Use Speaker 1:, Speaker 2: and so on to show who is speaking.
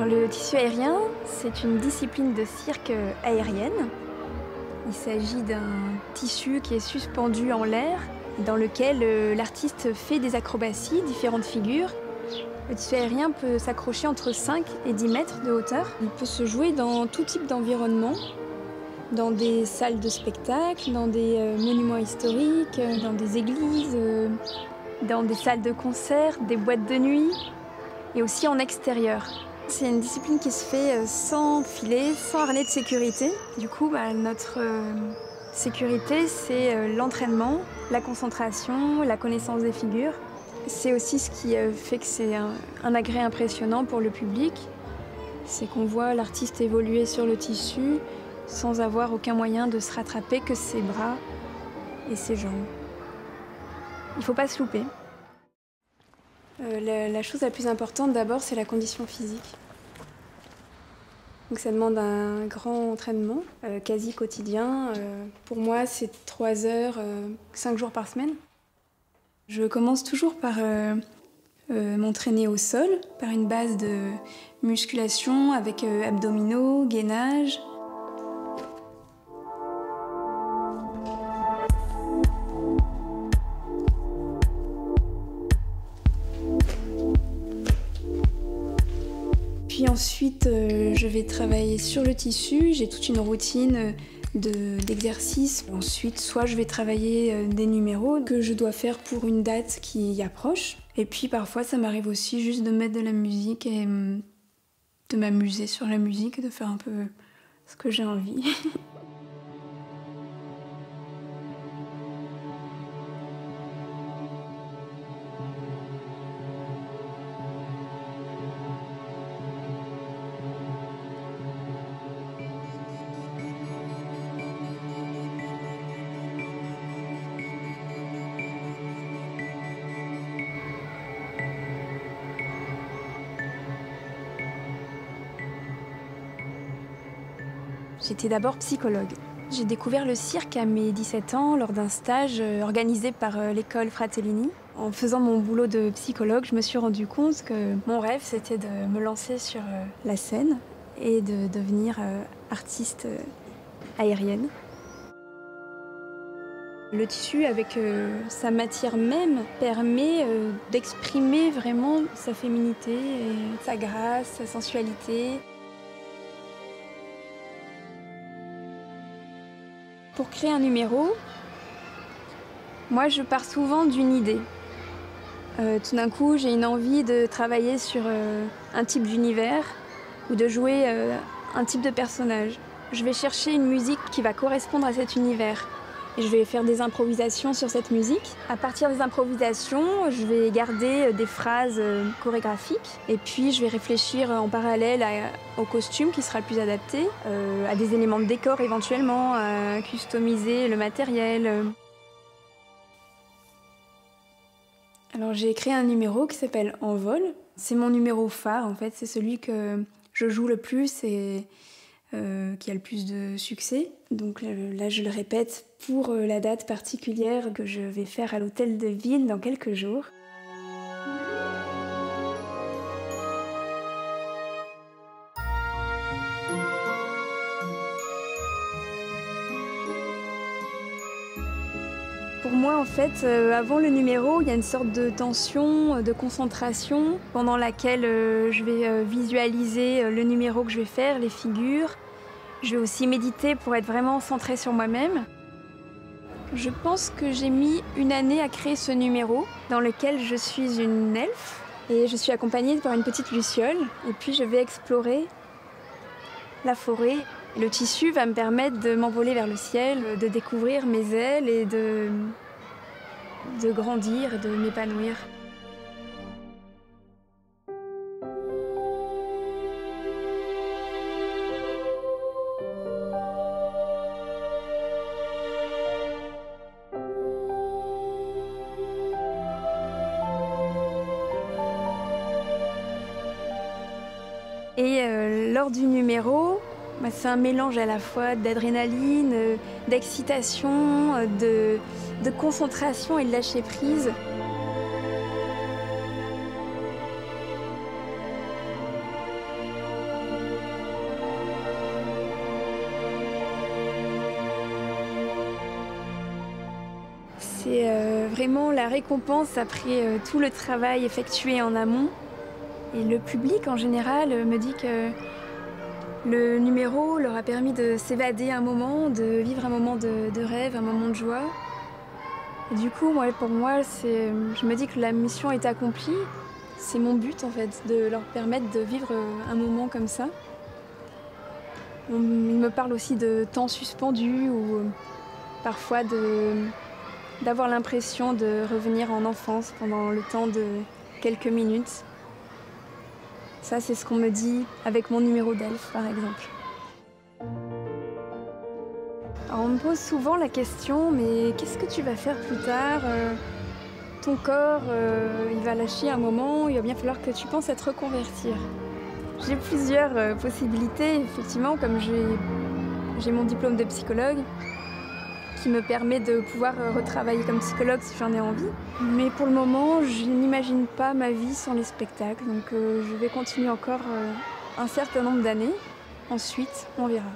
Speaker 1: le tissu aérien, c'est une discipline de cirque aérienne. Il s'agit d'un tissu qui est suspendu en l'air, dans lequel l'artiste fait des acrobaties, différentes figures. Le tissu aérien peut s'accrocher entre 5 et 10 mètres de hauteur. Il peut se jouer dans tout type d'environnement, dans des salles de spectacle, dans des monuments historiques, dans des églises, dans des salles de concert, des boîtes de nuit et aussi en extérieur. C'est une discipline qui se fait sans filet, sans harnais de sécurité. Du coup, notre sécurité, c'est l'entraînement, la concentration, la connaissance des figures. C'est aussi ce qui fait que c'est un agrès impressionnant pour le public. C'est qu'on voit l'artiste évoluer sur le tissu sans avoir aucun moyen de se rattraper que ses bras et ses jambes. Il ne faut pas se louper. La chose la plus importante d'abord, c'est la condition physique. Donc ça demande un grand entraînement, quasi quotidien. Pour moi, c'est 3 heures, 5 jours par semaine. Je commence toujours par m'entraîner au sol, par une base de musculation avec abdominaux, gainage. Puis ensuite, je vais travailler sur le tissu. J'ai toute une routine d'exercices. Ensuite, soit je vais travailler des numéros que je dois faire pour une date qui approche. Et puis parfois, ça m'arrive aussi juste de mettre de la musique et de m'amuser sur la musique, de faire un peu ce que j'ai envie. J'étais d'abord psychologue. J'ai découvert le cirque à mes 17 ans lors d'un stage organisé par l'école Fratellini. En faisant mon boulot de psychologue, je me suis rendu compte que mon rêve, c'était de me lancer sur la scène et de devenir artiste aérienne. Le tissu, avec sa matière même, permet d'exprimer vraiment sa féminité, et sa grâce, sa sensualité. Pour créer un numéro, moi je pars souvent d'une idée. Tout d'un coup, j'ai une envie de travailler sur un type d'univers ou de jouer un type de personnage. Je vais chercher une musique qui va correspondre à cet univers. Et je vais faire des improvisations sur cette musique. À partir des improvisations, je vais garder des phrases chorégraphiques. Et puis, je vais réfléchir en parallèle au costume qui sera le plus adapté, à des éléments de décor éventuellement, à customiser le matériel. Alors, j'ai créé un numéro qui s'appelle Envol. C'est mon numéro phare, en fait. C'est celui que je joue le plus et qui a le plus de succès. Donc là, je le répète pour la date particulière que je vais faire à l'hôtel de ville dans quelques jours. Pour moi, en fait, avant le numéro, il y a une sorte de tension, de concentration, pendant laquelle je vais visualiser le numéro que je vais faire, les figures. Je vais aussi méditer pour être vraiment centrée sur moi-même. Je pense que j'ai mis 1 année à créer ce numéro, dans lequel je suis une elfe, et je suis accompagnée par une petite luciole. Et puis je vais explorer la forêt. Le tissu va me permettre de m'envoler vers le ciel, de découvrir mes ailes et de grandir, de m'épanouir. Et lors du numéro, c'est un mélange à la fois d'adrénaline, d'excitation, de concentration et de lâcher prise. C'est vraiment la récompense après tout le travail effectué en amont. Et le public en général me dit que le numéro leur a permis de s'évader un moment, de vivre un moment de rêve, un moment de joie. Et du coup, pour moi, je me dis que la mission est accomplie. C'est mon but en fait, de leur permettre de vivre un moment comme ça. Il me parle aussi de temps suspendu ou parfois d'avoir l'impression de revenir en enfance pendant le temps de quelques minutes. Ça, c'est ce qu'on me dit avec mon numéro d'elfe, par exemple. Alors, on me pose souvent la question, mais qu'est-ce que tu vas faire plus tard? Ton corps, il va lâcher un moment, il va bien falloir que tu penses à te reconvertir. J'ai plusieurs possibilités, effectivement, comme j'ai mon diplôme de psychologue, qui me permet de pouvoir retravailler comme psychologue si j'en ai envie. Mais pour le moment, je n'imagine pas ma vie sans les spectacles, donc je vais continuer encore un certain nombre d'années. Ensuite, on verra.